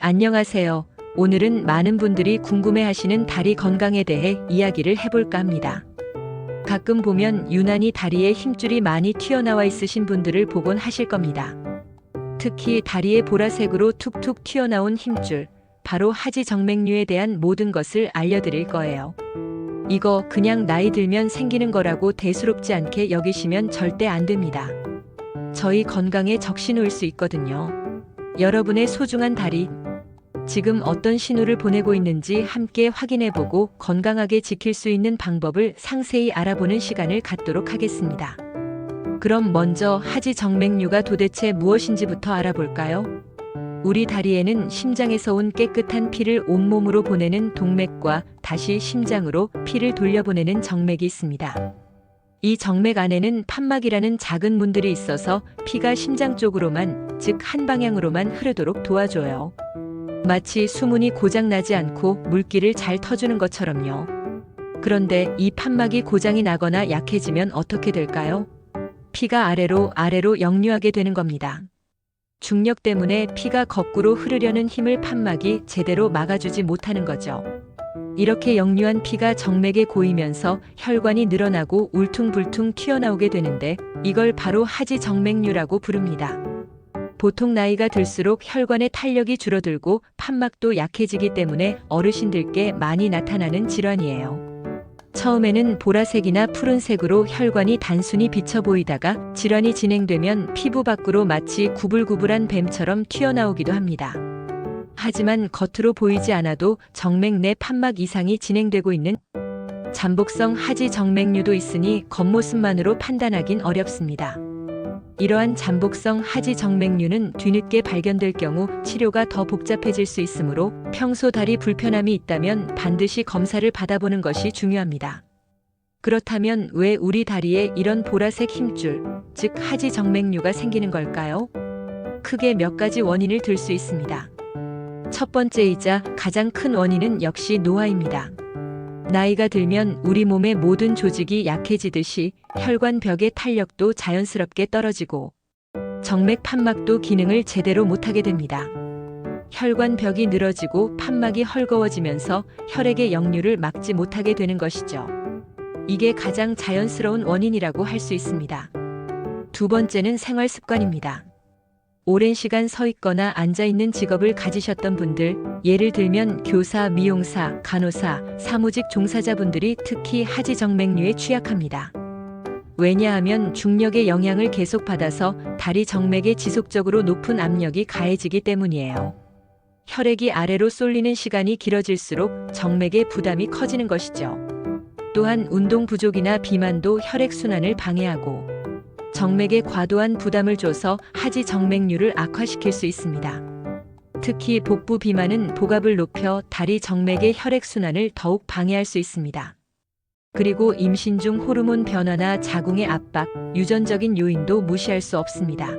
안녕하세요. 오늘은 많은 분들이 궁금해하시는 다리 건강에 대해 이야기를 해볼까 합니다. 가끔 보면 유난히 다리에 힘줄이 많이 튀어나와 있으신 분들을 보곤 하실 겁니다. 특히 다리에 보라색으로 툭툭 튀어나온 힘줄, 바로 하지정맥류에 대한 모든 것을 알려드릴 거예요. 이거 그냥 나이 들면 생기는 거라고 대수롭지 않게 여기시면 절대 안 됩니다. 저희 건강에 적신호일 수 있거든요. 여러분의 소중한 다리, 지금 어떤 신호를 보내고 있는지 함께 확인해보고 건강하게 지킬 수 있는 방법을 상세히 알아보는 시간을 갖도록 하겠습니다. 그럼 먼저 하지정맥류가 도대체 무엇인지부터 알아볼까요? 우리 다리에는 심장에서 온 깨끗한 피를 온몸으로 보내는 동맥과 다시 심장으로 피를 돌려보내는 정맥이 있습니다. 이 정맥 안에는 판막이라는 작은 문들이 있어서 피가 심장 쪽으로만, 즉 한 방향으로만 흐르도록 도와줘요. 마치 수문이 고장나지 않고 물기를 잘 터주는 것처럼요. 그런데 이 판막이 고장이 나거나 약해지면 어떻게 될까요? 피가 아래로 역류하게 되는 겁니다. 중력 때문에 피가 거꾸로 흐르려는 힘을 판막이 제대로 막아주지 못하는 거죠. 이렇게 역류한 피가 정맥에 고이면서 혈관이 늘어나고 울퉁불퉁 튀어나오게 되는데 이걸 바로 하지정맥류라고 부릅니다. 보통 나이가 들수록 혈관의 탄력이 줄어들고 판막도 약해지기 때문에 어르신들께 많이 나타나는 질환이에요. 처음에는 보라색이나 푸른색으로 혈관이 단순히 비쳐 보이다가 질환이 진행되면 피부 밖으로 마치 구불구불한 뱀처럼 튀어나오기도 합니다. 하지만 겉으로 보이지 않아도 정맥 내 판막 이상이 진행되고 있는 잠복성 하지정맥류도 있으니 겉모습만으로 판단하긴 어렵습니다. 이러한 잠복성 하지정맥류는 뒤늦게 발견될 경우 치료가 더 복잡해질 수 있으므로 평소 다리 불편함이 있다면 반드시 검사를 받아보는 것이 중요합니다. 그렇다면 왜 우리 다리에 이런 보라색 힘줄, 즉 하지정맥류가 생기는 걸까요? 크게 몇 가지 원인을 들 수 있습니다. 첫 번째이자 가장 큰 원인은 역시 노화입니다. 나이가 들면 우리 몸의 모든 조직이 약해지듯이 혈관벽의 탄력도 자연스럽게 떨어지고 정맥 판막도 기능을 제대로 못하게 됩니다. 혈관벽이 늘어지고 판막이 헐거워지면서 혈액의 역류를 막지 못하게 되는 것이죠. 이게 가장 자연스러운 원인이라고 할 수 있습니다. 두 번째는 생활 습관입니다. 오랜 시간 서 있거나 앉아 있는 직업을 가지셨던 분들, 예를 들면 교사, 미용사, 간호사, 사무직 종사자분들이 특히 하지정맥류에 취약합니다. 왜냐하면 중력의 영향을 계속 받아서 다리 정맥에 지속적으로 높은 압력이 가해지기 때문이에요. 혈액이 아래로 쏠리는 시간이 길어질수록 정맥의 부담이 커지는 것이죠. 또한 운동 부족이나 비만도 혈액순환을 방해하고 정맥에 과도한 부담을 줘서 하지정맥류를 악화시킬 수 있습니다. 특히 복부 비만은 복압을 높여 다리 정맥의 혈액순환을 더욱 방해할 수 있습니다. 그리고 임신 중 호르몬 변화나 자궁의 압박, 유전적인 요인도 무시할 수 없습니다.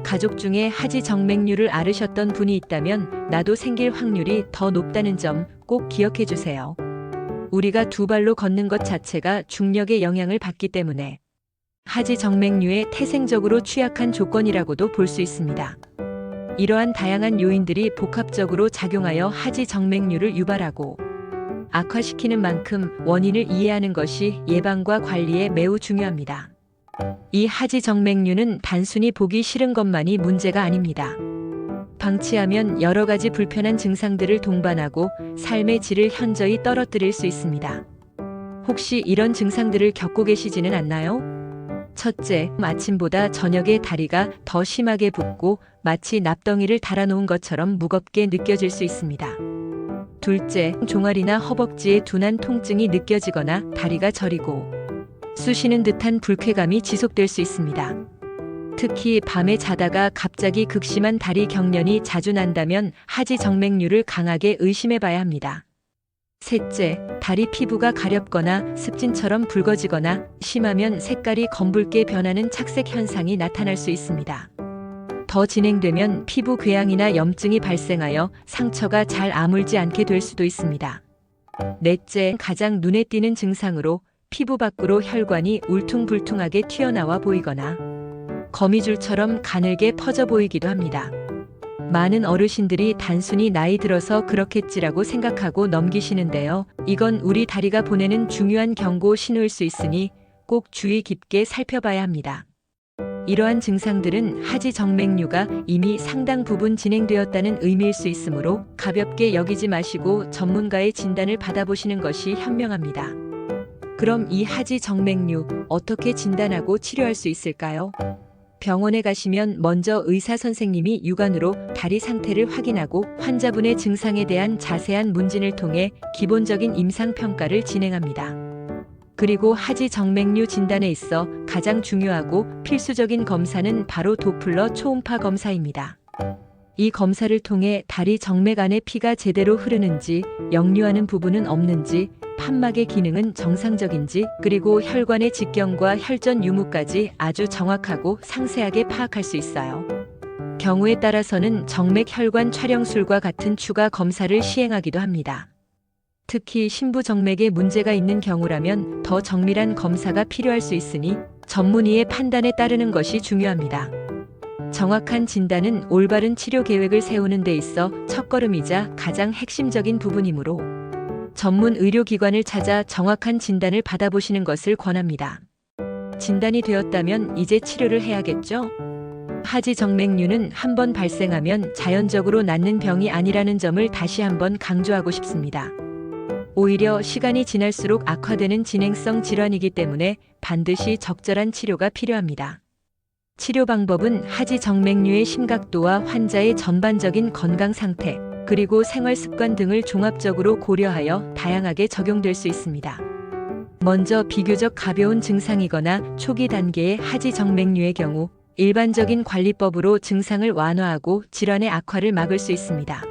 가족 중에 하지정맥류를 앓으셨던 분이 있다면 나도 생길 확률이 더 높다는 점 꼭 기억해 주세요. 우리가 두 발로 걷는 것 자체가 중력의 영향을 받기 때문에 하지정맥류에 태생적으로 취약한 조건이라고도 볼 수 있습니다. 이러한 다양한 요인들이 복합적으로 작용하여 하지정맥류를 유발하고 악화시키는 만큼 원인을 이해하는 것이 예방과 관리에 매우 중요합니다. 이 하지정맥류는 단순히 보기 싫은 것만이 문제가 아닙니다. 방치하면 여러 가지 불편한 증상들을 동반하고 삶의 질을 현저히 떨어뜨릴 수 있습니다. 혹시 이런 증상들을 겪고 계시지는 않나요? 첫째, 아침보다 저녁에 다리가 더 심하게 붓고 마치 납덩이를 달아놓은 것처럼 무겁게 느껴질 수 있습니다. 둘째, 종아리나 허벅지에 둔한 통증이 느껴지거나 다리가 저리고 쑤시는 듯한 불쾌감이 지속될 수 있습니다. 특히 밤에 자다가 갑자기 극심한 다리 경련이 자주 난다면 하지정맥류를 강하게 의심해 봐야 합니다. 셋째, 다리 피부가 가렵거나 습진처럼 붉어지거나 심하면 색깔이 검붉게 변하는 착색 현상이 나타날 수 있습니다. 더 진행되면 피부 궤양이나 염증이 발생하여 상처가 잘 아물지 않게 될 수도 있습니다. 넷째, 가장 눈에 띄는 증상으로 피부 밖으로 혈관이 울퉁불퉁하게 튀어나와 보이거나 거미줄처럼 가늘게 퍼져 보이기도 합니다. 많은 어르신들이 단순히 나이 들어서 그렇겠지라고 생각하고 넘기시는데요. 이건 우리 다리가 보내는 중요한 경고 신호일 수 있으니 꼭 주의 깊게 살펴봐야 합니다. 이러한 증상들은 하지 정맥류가 이미 상당 부분 진행되었다는 의미일 수 있으므로 가볍게 여기지 마시고 전문가의 진단을 받아보시는 것이 현명합니다. 그럼 이 하지 정맥류 어떻게 진단하고 치료할 수 있을까요? 병원에 가시면 먼저 의사 선생님이 육안으로 다리 상태를 확인하고 환자분의 증상에 대한 자세한 문진을 통해 기본적인 임상 평가를 진행합니다. 그리고 하지 정맥류 진단에 있어 가장 중요하고 필수적인 검사는 바로 도플러 초음파 검사입니다. 이 검사를 통해 다리 정맥 안에 피가 제대로 흐르는지, 역류하는 부분은 없는지, 판막의 기능은 정상적인지, 그리고 혈관의 직경과 혈전 유무까지 아주 정확하고 상세하게 파악할 수 있어요. 경우에 따라서는 정맥 혈관 촬영술과 같은 추가 검사를 시행하기도 합니다. 특히 심부 정맥에 문제가 있는 경우라면 더 정밀한 검사가 필요할 수 있으니 전문의의 판단에 따르는 것이 중요합니다. 정확한 진단은 올바른 치료 계획을 세우는 데 있어 첫걸음이자 가장 핵심적인 부분이므로 전문 의료기관을 찾아 정확한 진단을 받아보시는 것을 권합니다. 진단이 되었다면 이제 치료를 해야겠죠? 하지 정맥류는 한번 발생하면 자연적으로 낫는 병이 아니라는 점을 다시 한번 강조하고 싶습니다. 오히려 시간이 지날수록 악화되는 진행성 질환이기 때문에 반드시 적절한 치료가 필요합니다. 치료 방법은 하지 정맥류의 심각도와 환자의 전반적인 건강 상태, 그리고 생활 습관 등을 종합적으로 고려하여 다양하게 적용될 수 있습니다. 먼저 비교적 가벼운 증상이거나 초기 단계의 하지 정맥류의 경우 일반적인 관리법으로 증상을 완화하고 질환의 악화를 막을 수 있습니다.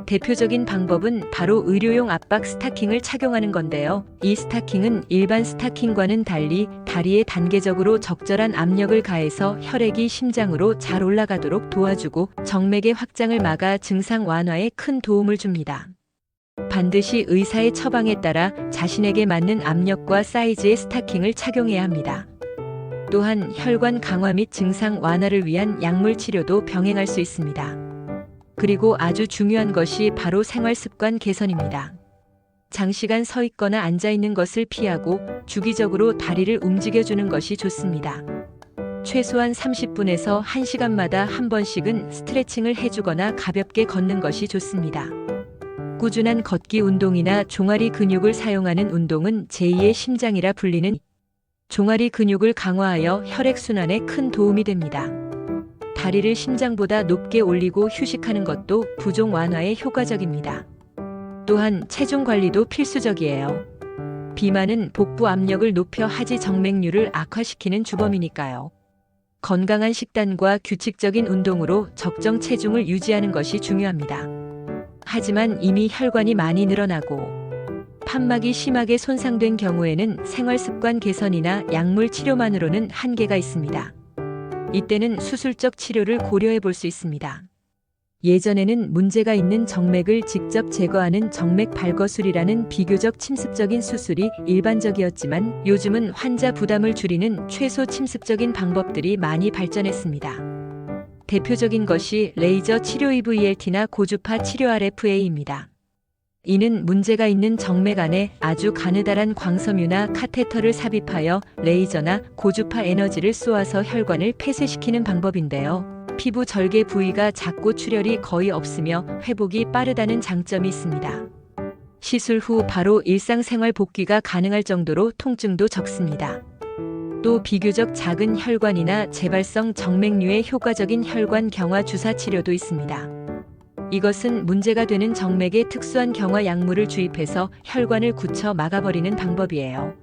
대표적인 방법은 바로 의료용 압박 스타킹을 착용하는 건데요. 이 스타킹은 일반 스타킹과는 달리 다리에 단계적으로 적절한 압력을 가해서 혈액이 심장으로 잘 올라가도록 도와주고 정맥의 확장을 막아 증상 완화에 큰 도움을 줍니다. 반드시 의사의 처방에 따라 자신에게 맞는 압력과 사이즈의 스타킹을 착용해야 합니다. 또한 혈관 강화 및 증상 완화를 위한 약물 치료도 병행할 수 있습니다. 그리고 아주 중요한 것이 바로 생활 습관 개선입니다. 장시간 서 있거나 앉아 있는 것을 피하고 주기적으로 다리를 움직여주는 것이 좋습니다. 최소한 30분에서 1시간마다 한 번씩은 스트레칭을 해주거나 가볍게 걷는 것이 좋습니다. 꾸준한 걷기 운동이나 종아리 근육을 사용하는 운동은 제2의 심장이라 불리는 종아리 근육을 강화하여 혈액순환에 큰 도움이 됩니다. 다리를 심장보다 높게 올리고 휴식하는 것도 부종 완화에 효과적입니다. 또한 체중 관리도 필수적이에요. 비만은 복부 압력을 높여 하지 정맥류를 악화시키는 주범이니까요. 건강한 식단과 규칙적인 운동으로 적정 체중을 유지하는 것이 중요합니다. 하지만 이미 혈관이 많이 늘어나고 판막이 심하게 손상된 경우에는 생활습관 개선이나 약물 치료만으로는 한계가 있습니다. 이때는 수술적 치료를 고려해 볼 수 있습니다. 예전에는 문제가 있는 정맥을 직접 제거하는 정맥 발거술이라는 비교적 침습적인 수술이 일반적이었지만 요즘은 환자 부담을 줄이는 최소 침습적인 방법들이 많이 발전했습니다. 대표적인 것이 레이저 치료 EVLT나 고주파 치료 RFA입니다. 이는 문제가 있는 정맥 안에 아주 가느다란 광섬유나 카테터를 삽입하여 레이저나 고주파 에너지를 쏘아서 혈관을 폐쇄시키는 방법인데요. 피부 절개 부위가 작고 출혈이 거의 없으며 회복이 빠르다는 장점이 있습니다. 시술 후 바로 일상생활 복귀가 가능할 정도로 통증도 적습니다. 또 비교적 작은 혈관이나 재발성 정맥류에 효과적인 혈관 경화 주사 치료도 있습니다. 이것은 문제가 되는 정맥에 특수한 경화 약물을 주입해서 혈관을 굳혀 막아버리는 방법이에요.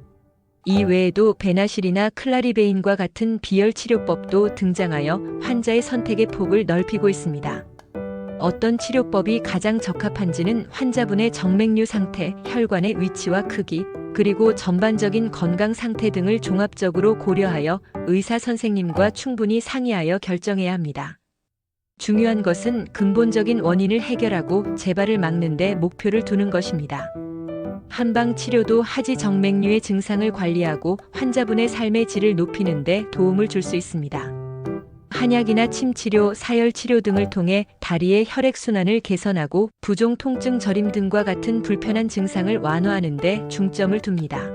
이 외에도 베나실이나 클라리베인과 같은 비열 치료법도 등장하여 환자의 선택의 폭을 넓히고 있습니다. 어떤 치료법이 가장 적합한지는 환자분의 정맥류 상태, 혈관의 위치와 크기, 그리고 전반적인 건강 상태 등을 종합적으로 고려하여 의사 선생님과 충분히 상의하여 결정해야 합니다. 중요한 것은 근본적인 원인을 해결하고 재발을 막는 데 목표를 두는 것입니다. 한방 치료도 하지 정맥류의 증상을 관리하고 환자분의 삶의 질을 높이는 데 도움을 줄 수 있습니다. 한약이나 침치료, 사열치료 등을 통해 다리의 혈액순환을 개선하고 부종 통증 저림 등과 같은 불편한 증상을 완화하는 데 중점을 둡니다.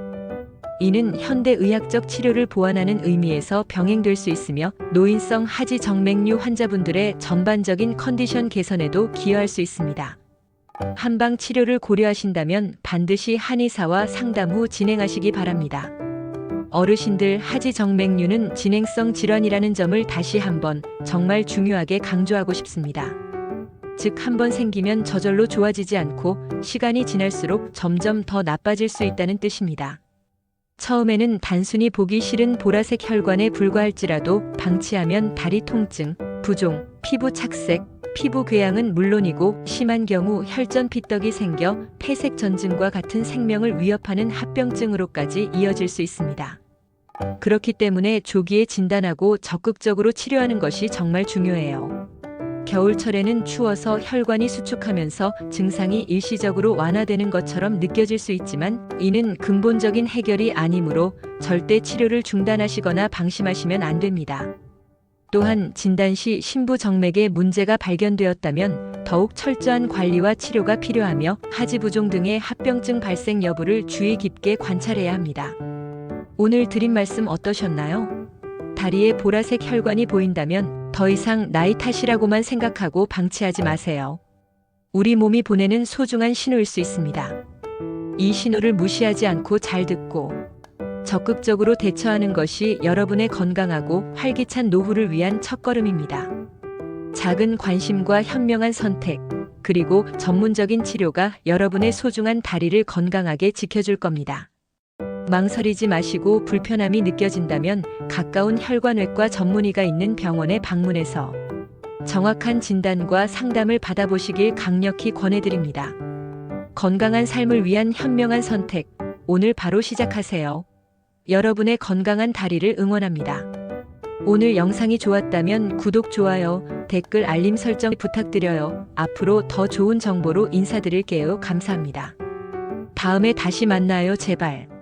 이는 현대의학적 치료를 보완하는 의미에서 병행될 수 있으며 노인성 하지 정맥류 환자분들의 전반적인 컨디션 개선에도 기여할 수 있습니다. 한방 치료를 고려하신다면 반드시 한의사와 상담 후 진행하시기 바랍니다. 어르신들 하지 정맥류는 진행성 질환이라는 점을 다시 한번 정말 중요하게 강조하고 싶습니다. 즉, 한번 생기면 저절로 좋아지지 않고 시간이 지날수록 점점 더 나빠질 수 있다는 뜻입니다. 처음에는 단순히 보기 싫은 보라색 혈관에 불과할지라도 방치하면 다리 통증, 부종, 피부 착색, 피부 궤양은 물론이고 심한 경우 혈전 피떡이 생겨 폐색 전증과 같은 생명을 위협하는 합병증으로까지 이어질 수 있습니다. 그렇기 때문에 조기에 진단하고 적극적으로 치료하는 것이 정말 중요해요. 겨울철에는 추워서 혈관이 수축하면서 증상이 일시적으로 완화되는 것처럼 느껴질 수 있지만 이는 근본적인 해결이 아니므로 절대 치료를 중단하시거나 방심하시면 안 됩니다. 또한 진단 시 심부정맥에 문제가 발견되었다면 더욱 철저한 관리와 치료가 필요하며 하지부종 등의 합병증 발생 여부를 주의 깊게 관찰해야 합니다. 오늘 드린 말씀 어떠셨나요? 다리에 보라색 혈관이 보인다면 더 이상 나이 탓이라고만 생각하고 방치하지 마세요. 우리 몸이 보내는 소중한 신호일 수 있습니다. 이 신호를 무시하지 않고 잘 듣고 적극적으로 대처하는 것이 여러분의 건강하고 활기찬 노후를 위한 첫걸음입니다. 작은 관심과 현명한 선택, 그리고 전문적인 치료가 여러분의 소중한 다리를 건강하게 지켜줄 겁니다. 망설이지 마시고 불편함이 느껴진다면 가까운 혈관외과 전문의가 있는 병원에 방문해서 정확한 진단과 상담을 받아보시길 강력히 권해드립니다. 건강한 삶을 위한 현명한 선택, 오늘 바로 시작하세요. 여러분의 건강한 다리를 응원합니다. 오늘 영상이 좋았다면 구독, 좋아요, 댓글, 알림 설정 부탁드려요. 앞으로 더 좋은 정보로 인사드릴게요. 감사합니다. 다음에 다시 만나요, 제발.